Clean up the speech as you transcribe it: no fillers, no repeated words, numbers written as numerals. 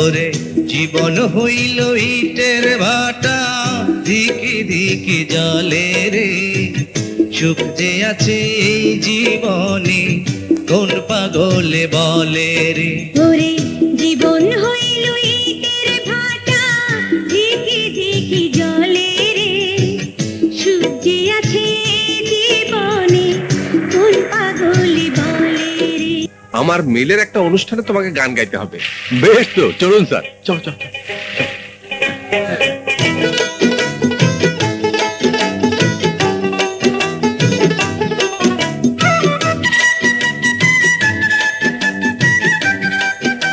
ওরে জীবন হইল ইটের ভাটা, ধিকি ধিকি জলে রে, সুখ যে আছে এই জীবনে কোন পাগলে বলে রে। ওরে জীবন হইল ইটের ভাটা, ধিকি ধিকি জলে রে, সুখ যে আছে জীবনে কোন পাগলে বলে রে। আমার মেলের একটা অনুষ্ঠানে তোমাকে গান গাইতে হবে। বেশ তো, চলুন স্যার, চল চল চল।